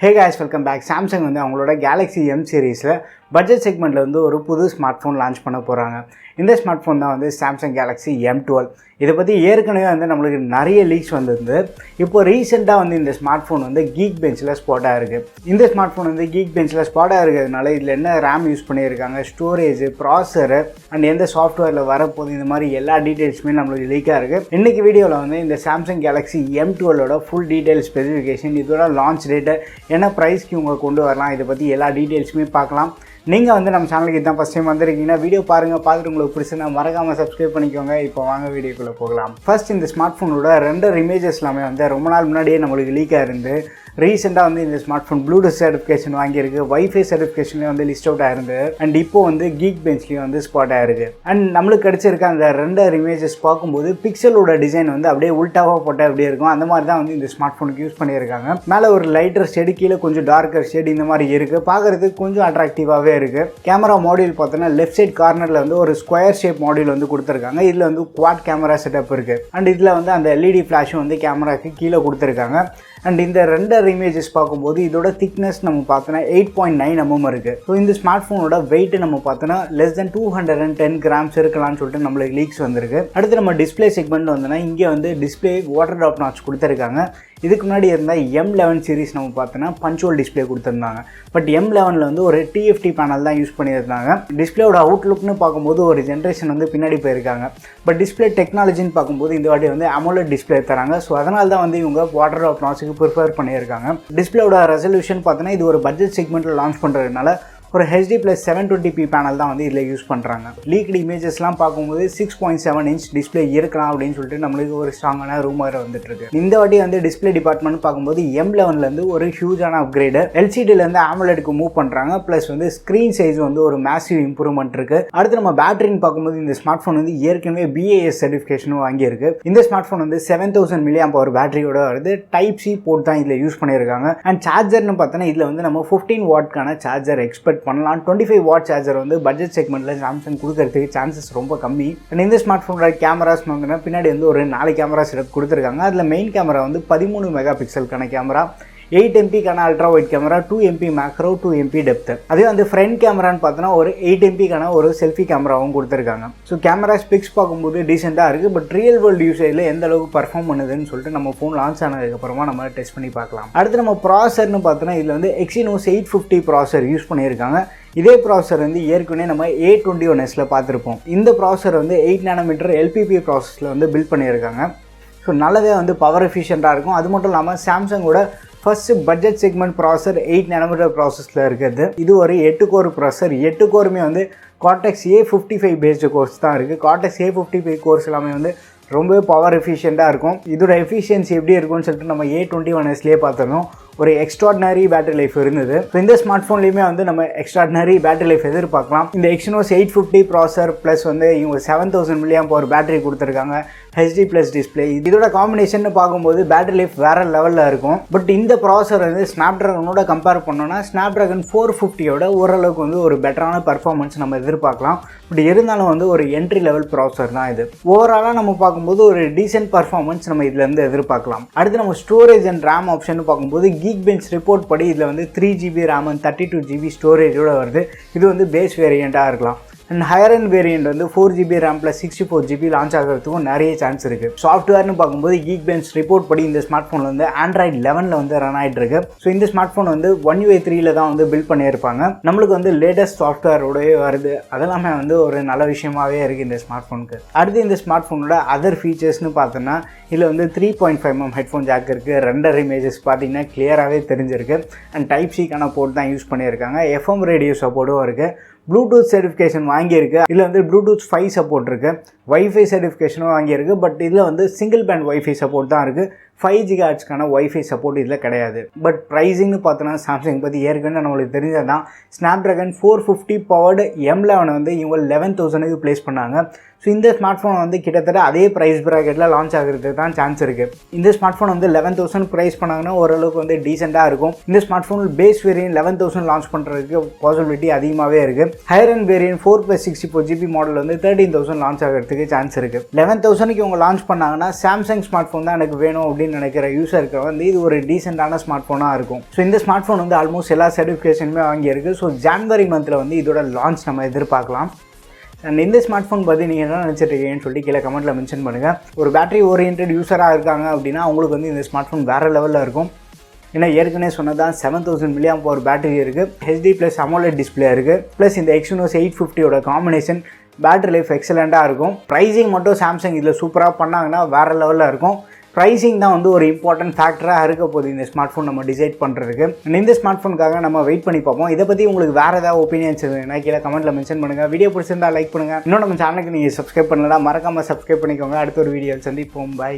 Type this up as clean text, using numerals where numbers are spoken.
Hey guys, welcome back. Samsung வந்து அவங்களோட Galaxy M சீரிஸில் பட்ஜெட் செக்மெண்ட்டில் வந்து ஒரு புது ஸ்மார்ட் ஃபோன் லான்ச் பண்ண போகிறாங்க. இந்த ஸ்மார்ட் ஃபோன் தான் வந்து Samsung Galaxy M12. இதை பற்றி ஏற்கனவே வந்து நம்மளுக்கு நிறைய லீக்ஸ் வந்திருந்து இப்போ ரீசெண்டாக வந்து இந்த ஸ்மார்ட் ஃபோன் வந்து கீக் பெஞ்சில் ஸ்பாட்டாக இருக்குது. இந்த ஸ்மார்ட் ஃபோன் வந்து கீக் பெஞ்சில் ஸ்பாட்டாக இருக்கிறதுனால இதில் என்ன ரேம் யூஸ் பண்ணியிருக்காங்க, ஸ்டோரேஜ், ப்ராசரு அண்ட் எந்த சாஃப்ட்வேரில் வரப்போகுது, இந்த மாதிரி எல்லா டீட்டெயில்ஸுமே நம்மளுக்கு லீக்காக இருக்குது. இன்றைக்கி வீடியோவில் வந்து இந்த Samsung Galaxy M12ஓட ஃபுல் டீட்டெயில் ஸ்பெசிஃபிகேஷன், இதோட லான்ச் டேட்டு, என்ன ப்ரைஸ்க்கு இவங்க கொண்டு வரலாம், இதை பற்றி எல்லா டீட்டெயில்ஸுமே பார்க்கலாம். நீங்கள் வந்து நம்ம சேனலுக்கு இதான் ஃபஸ்ட் டைம் வந்திருக்கீங்கன்னா வீடியோ பாருங்கள், பார்த்துட்டு உங்களுக்கு பிடிச்சிருந்தா மறக்காமல் சப்ஸ்கிரைப் பண்ணிக்கோங்க. இப்போ வாங்க வீடியோக்குள்ளே போகலாம். ஃபர்ஸ்ட் இந்த ஸ்மார்ட் ஃபோனோட ரெண்டு இமேஜஸ் எல்லாமே வந்து ரொம்ப நாள் முன்னாடியே நம்மளுக்கு லீக்காக இருந்து ரீசெண்டாக வந்து இந்த ஸ்மார்ட் ஃபோன் ப்ளூடூத் சர்டிஃபிகேஷன் வாங்கியிருக்கு, வைஃபை சர்டிஃபிகேஷன்லேயே வந்து லிஸ்ட் அவுட் ஆயிருந்து அண்ட் இப்போ வந்து கீக் பெஞ்ச்லேயும் வந்து ஸ்பாட் ஆயிருக்கு. அண்ட் நம்மளுக்கு கிடச்சிருக்க அந்த ரெண்டு இமேஜஸ் பார்க்கும்போது பிக்சலோட டிசைன் வந்து அப்படியே உல்டாவாக போட்டால் அப்படியே இருக்கும். அந்த மாதிரி தான் வந்து இந்த ஸ்மார்ட் ஃபோனுக்கு யூஸ் பண்ணியிருக்காங்க. மேலே ஒரு லைட்டர் ஷேடு, கீழே கொஞ்சம் டார்க்கர் ஷேடு, இந்த மாதிரி இருக்குது. பார்க்குறதுக்கு கொஞ்சம் அட்ராக்டிவாகவே இருக்குது. கேமரா மாடியூல் பார்த்தோன்னா லெஃப்ட் சைட் கார்னரில் வந்து ஒரு ஸ்கொயர் ஷேப் மாடியூல் வந்து கொடுத்துருக்காங்க. இதில் வந்து குவாட் கேமரா செட்டப் இருக்குது. அண்ட் இதில் வந்து அந்த எல்இடி ஃப்ளாஷும் வந்து கேமராக்கு கீழே கொடுத்துருக்காங்க. அண்ட் இந்த ரெண்டு இமேஜஸ் பார்க்கும்போது இதோட திக்னஸ் நம்ம பார்த்தோன்னா 8.9 mm இருக்குது. ஸோ இந்த ஸ்மார்ட் ஃபோனோட வெயிட் நம்ம பார்த்தோன்னா less than 210 grams இருக்கலாம்னு சொல்லிட்டு நம்மளுக்கு லீக்ஸ் வந்திருக்கு. அடுத்து நம்ம டிஸ்பிளே செக்மெண்ட் வந்தோன்னா இங்கே வந்து டிஸ்பிளே வாட்டர் ட்ராப் நாட்ச் கொடுத்துருக்காங்க. இதுக்கு முன்னாடி இருந்தால் M11 சீரிஸ் நம்ம பார்த்தோன்னா பஞ்சுவல் டிஸ்பிளே கொடுத்துருந்தாங்க. பட் M11 வந்து ஒரு TFT பேனல் தான் யூஸ் பண்ணியிருந்தாங்க. டிஸ்பிளேயோட அவுட்லுக்னு பார்க்கும்போது ஒரு ஜென்ரேஷன் வந்து பின்னாடி போயிருக்காங்க. பட் டிஸ்பிளே டெக்னாலஜின்னு பார்க்கும்போது இந்த வாட்டி வந்து AMOLED டிஸ்பிளே தராங்க. ஸோ அதனால தான் வந்து இவங்க வாட்டர் ட்ராப் நாட்ச்சுக்கு ப்ரிஃபர் பண்ணியிருக்காங்க. டிஸ்பிளேயோட ரெசல்யூஷன் பார்த்தோன்னா இது ஒரு பட்ஜெட் செக்மெண்ட்டில் லான்ச் பண்ணுறதுனால ஒரு HD+720p பேனல் தான் வந்து இதில் யூஸ் பண்ணுறாங்க. லீக்டு இமேஜஸ்லாம் பார்க்கும்போது 6.7 inch டிஸ்பிளே இருக்கலாம் அப்படின்னு சொல்லிட்டு நம்மளுக்கு ஒரு ஸ்ட்ராங்கான ரூமர் வந்துட்டு இருக்கு. இந்த வாட்டி வந்து டிஸ்பிளே டிபார்ட்மெண்ட் பார்க்கும்போது M11லேருந்து ஒரு ஹியூஜான அப்கிரேடு, LCDலேருந்து AMOLEDக்கு மூவ் பண்ணுறாங்க. ப்ளஸ் வந்து ஸ்க்ரீன் சைஸ் வந்து ஒரு மேசிவ் இம்ப்ரூவ்மெண்ட் இருக்குது. அடுத்து நம்ம பேட்டரின்னு பார்க்கும்போது இந்த ஸ்மார்ட் ஃபோன் வந்து ஏற்கனவே BAS சர்டிஃபிகேஷனும் வாங்கியிருக்கு. இந்த ஸ்மார்ட் ஃபோன் வந்து 7000 mAh பேட்டரியோட வருது. டைப் C போர்ட் தான் இதில் யூஸ் பண்ணியிருக்காங்க. அண்ட் சார்ஜர்னு பார்த்தோன்னா இதில் வந்து நம்ம 15 வாட்க்கான சார்ஜர் எக்ஸ்பெக்ட் பண்ணலாம். 25 வாட் சார்ஜர் வந்து பட்ஜெட் செக்மெண்ட்டில் சாம்சங் கொடுக்கறதுக்கு சான்சஸ் ரொம்ப கம்மி. அண்ட் இந்த ஸ்மார்ட் ஃபோனோட கேமராஸ் வாங்கினா பின்னாடி வந்து ஒரு 4 கேமரா செட்டப் கொடுத்துருக்காங்க. அதில் மெயின் கேமரா வந்து 13 மெகாபிக்சலுக்கான camera, 8 MP ultra wide camera, 2 MP macro, 2 MP depth. அதே வந்து ஃப்ரண்ட் கேமரான்னு பார்த்தோன்னா ஒரு 8 MP ஒரு செல்ஃபி கேமராவும் கொடுத்துருக்காங்க. ஸோ கேமரா ஸ்பெக்ஸ் பார்க்கும்போது டீசெண்டாக இருக்குது. பட் ரியல் வேர்ல்டு யூசேஜில் எந்த அளவுக்கு பர்ஃபார்ம் பண்ணுதுன்னு சொல்லிட்டு நம்ம ஃபோன் லான்ச் ஆனதுக்கப்புறமா நம்ம டெஸ்ட் பண்ணி பார்க்கலாம். அடுத்து நம்ம ப்ராசர்னு பார்த்தோன்னா இதில் வந்து Exynos 850 ப்ராசர் யூஸ் பண்ணியிருக்காங்க. இதே ப்ராசர் வந்து ஏற்கனவே நம்ம A21s பார்த்துருப்போம். இந்த ப்ராசர் வந்து 8 nm LPP ப்ராசஸில் வந்து பில்ட் பண்ணியிருக்காங்க. ஸோ நல்லாவே வந்து பவர் எஃபிஷியண்ட்டாக இருக்கும். அது மட்டும் இல்லாமல் சாம்சங்கோட ஃபர்ஸ்ட் பட்ஜெட் செக்மெண்ட் ப்ராசர் 8 nm ப்ராசஸில் இருக்குது. இது ஒரு 8 கோர் ப்ராசர். 8 கோருமே வந்து Cortex A55 பேஸ்டு கோர்ஸ் தான் இருக்குது. Cortex A55 கோர்ஸ் எல்லாமே வந்து ரொம்பவே பவர் எஃபிஷியண்ட்டாக இருக்கும். இதோட எஃபிஷியன்சி எப்படி இருக்கும்னு சொல்லிட்டு நம்ம A21sலேயே பார்த்துருந்தோம். ஒரு எக்ஸ்ட்ராடினரி பேட்டரி லைஃப் இருந்தது. ஸோ இந்த ஸ்மார்ட் ஃபோன்லேயுமே வந்து நம்ம எக்ஸ்ட்ராடினரி பேட்டரி லைஃப் எதிர்பார்க்கலாம். இந்த Exynos 850 ப்ராசர் ப்ளஸ் வந்து இவங்க 7000 mAh பேட்டரி கொடுத்துருக்காங்க. HD+ டிஸ்பிளே, இதோட காம்பினேஷன் பார்க்கும்போது பேட்டரி லைஃப் வேறு லெவலில் இருக்கும். பட் இந்த ப்ராசர் வந்து ஸ்னாப்ட்ராகனோட கம்பேர் பண்ணோன்னா ஸ்னாப்ட்ராகன் 450யோட ஓரளவுக்கு வந்து ஒரு பெட்டரான பர்ஃபார்மன்ஸ் நம்ம எதிர்பார்க்கலாம். பட் இருந்தாலும் வந்து ஒரு என்ட்ரி லெவல் ப்ராசர் தான் இது. ஓவராலாக நம்ம பார்க்கும்போது ஒரு டீசென்ட் பர்ஃபார்மன்ஸ் நம்ம இதுலேருந்து எதிர்பார்க்கலாம். அடுத்து நம்ம ஸ்டோரேஜ் அண்ட் ரேம் ஆப்ஷன் பார்க்கும்போது geekbench ரிப்போர்ட் படி இதில் வந்து 3GB ரேம் அண்ட் 32GB ஸ்டோரேஜோடு வருது. இது வந்து பேஸ் வேரியண்ட்டாக இருக்கலாம். அண்ட் ஹையர் அண்ட் வேரியண்ட் வந்து 4GB RAM plus 64GB launch ஆகிறதுக்கும் நிறைய சான்ஸ் இருக்குது. சாஃப்ட்வேர்னு பார்க்கும்போது geekbench ரிப்போர்ட் படி இந்த ஸ்மார்ட் ஃபோனில் வந்து Android 11 வந்து ரன் ஆகிட்டு இருக்கு. ஸோ இந்த ஸ்மார்ட் ஃபோன் வந்து One UI 3 தான் வந்து பில்ட் பண்ணியிருப்பாங்க. நம்மளுக்கு வந்து லேட்டஸ்ட் சாஃப்ட்வேரோடய வருது. அதெல்லாமே வந்து ஒரு நல்ல விஷயமாகவே இருக்குது இந்த ஸ்மார்ட் ஃபோனுக்கு. அடுத்து இந்த ஸ்மார்ட் ஃபோனோட அதர் ஃபீச்சர்ஸ்னு பார்த்தோன்னா இதில் வந்து 3.5 mm ஹெட்ஃபோன் ஜாக் இருக்குது. ரெண்டர் இமேஜஸ் பார்த்தீங்கன்னா கிளியராகவே தெரிஞ்சிருக்கு. அண்ட் டைப் சிக்கான போர்ட் தான் யூஸ் பண்ணியிருக்காங்க. FM ரேடியோ சப்போர்ட்டும் இருக்குது. ப்ளூடூத் சர்டிஃபிகேஷன் வாங்கியிருக்கு. இதில் வந்து ப்ளூடூத் 5 சப்போர்ட் இருக்குது. வைஃபை சர்டிஃபிகேஷனும் வாங்கியிருக்கு. பட் இதில் வந்து சிங்கிள் பேண்ட் வைஃபை சப்போர்ட் தான் இருக்குது. 5 GHz வைஃபை சப்போர்ட் இதில் கிடையாது. பட் ப்ரைஸிங்னு பார்த்தோன்னா சாம்சங் பற்றி ஏற்கனவே நம்மளுக்கு தெரிஞ்சது தான். ஸ்னாப்ட்ராகன் 450 பவர்டு M11 வந்து இவங்க 11,000க்கு ப்ளேஸ் பண்ணாங்க. ஸோ இந்த ஸ்மார்ட் ஃபோன் வந்து கிட்டத்தட்ட அதே ப்ரைஸ் ப்ராக்கெட்டில் லான்ச் ஆகிறதுக்கு தான் சான்ஸ் இருக்குது. இந்த ஸ்மார்ட் ஃபோன் வந்து 11,000 ப்ரைஸ் பண்ணாங்கன்னா ஓரளவுக்கு வந்து டீசெண்டாக இருக்கும். இந்த smartphone base variant 11,000 launch பண்ணுறதுக்கு பாசிபிலிட்டி அதிகமாகவே இருக்குது. Higher and variant 4+64GB model வந்து 13,000 லான்ச் ஆகிறதுக்கு சான்ஸ் இருக்குது. 11,000க்கு இவங்க லான்ச் பண்ணாங்கன்னா சாம்சங் ஸ்மார்ட் ஃபோன் தான் எனக்கு வேணும் அப்படின்னு அப்படின்னு நினைக்கிற யூஸருக்கு வந்து இது ஒரு டீசெண்டான ஸ்மார்ட் ஃபோனாக இருக்கும். ஸோ இந்த ஸ்மார்ட் ஃபோன் வந்து ஆல்மோஸ்ட் எல்லா சர்டிஃபிகேஷனுமே வாங்கியிருக்கு. ஸோ ஜான்வரி மந்தில் வந்து இதோட லான்ச் நம்ம எதிர்பார்க்கலாம். அண்ட் இந்த ஸ்மார்ட் ஃபோன் பற்றி நீங்கள் என்ன நினச்சிட்டு இருக்கீங்கன்னு சொல்லிட்டு கீழே கமெண்ட்டில் மென்ஷன் பண்ணுங்கள். ஒரு பேட்டரி ஓரியன்ட் யூஸராக இருக்காங்க அப்படின்னா அவங்களுக்கு வந்து இந்த ஸ்மார்ட் ஃபோன் வேறு லெவலில் இருக்கும். ஏன்னா ஏற்கனவே சொன்னதான் 7000 mAh பேட்டரி இருக்குது, HD + AMOLED டிஸ்பிளே இருக்குது, ப்ளஸ் இந்த Exynos 850 காம்பினேஷன் பேட்டரி லைஃப் எக்ஸலண்ட்டாக இருக்கும். ப்ரைஸிங் மட்டும் சாம்சங் இதில் சூப்பராக பண்ணாங்கன்னா வேறு லெவலில் இருக்கும். ப்ரைஸிங் தான் வந்து ஒரு இம்பார்ட்டன்ட் ஃபேக்டராக இருக்க போகுது இந்த ஸ்மார்ட் ஃபோன் நம்ம டிசைட் பண்ணுறதுக்கு. இந்த ஸ்மார்ட் ஃபோனுக்காக நம்ம வெயிட் பண்ணி பார்ப்போம். இதை பற்றி உங்களுக்கு வேறு ஏதாவது ஒப்பீனியன்ஸ் இருந்ததுன்னா கீழே கமெண்ட்டில் மென்ஷன் பண்ணுங்கள். வீடியோ பிடிச்சிருந்தா லைக் பண்ணுங்கள். இன்னும் நம்ம சேனலுக்கு நீங்கள் சப்ஸ்கிரைப் பண்ணலாம், மறக்காமல் சப்ஸ்கிரைப் பண்ணிக்கோங்க. அடுத்த ஒரு வீடியோ சந்திப்போம். பை.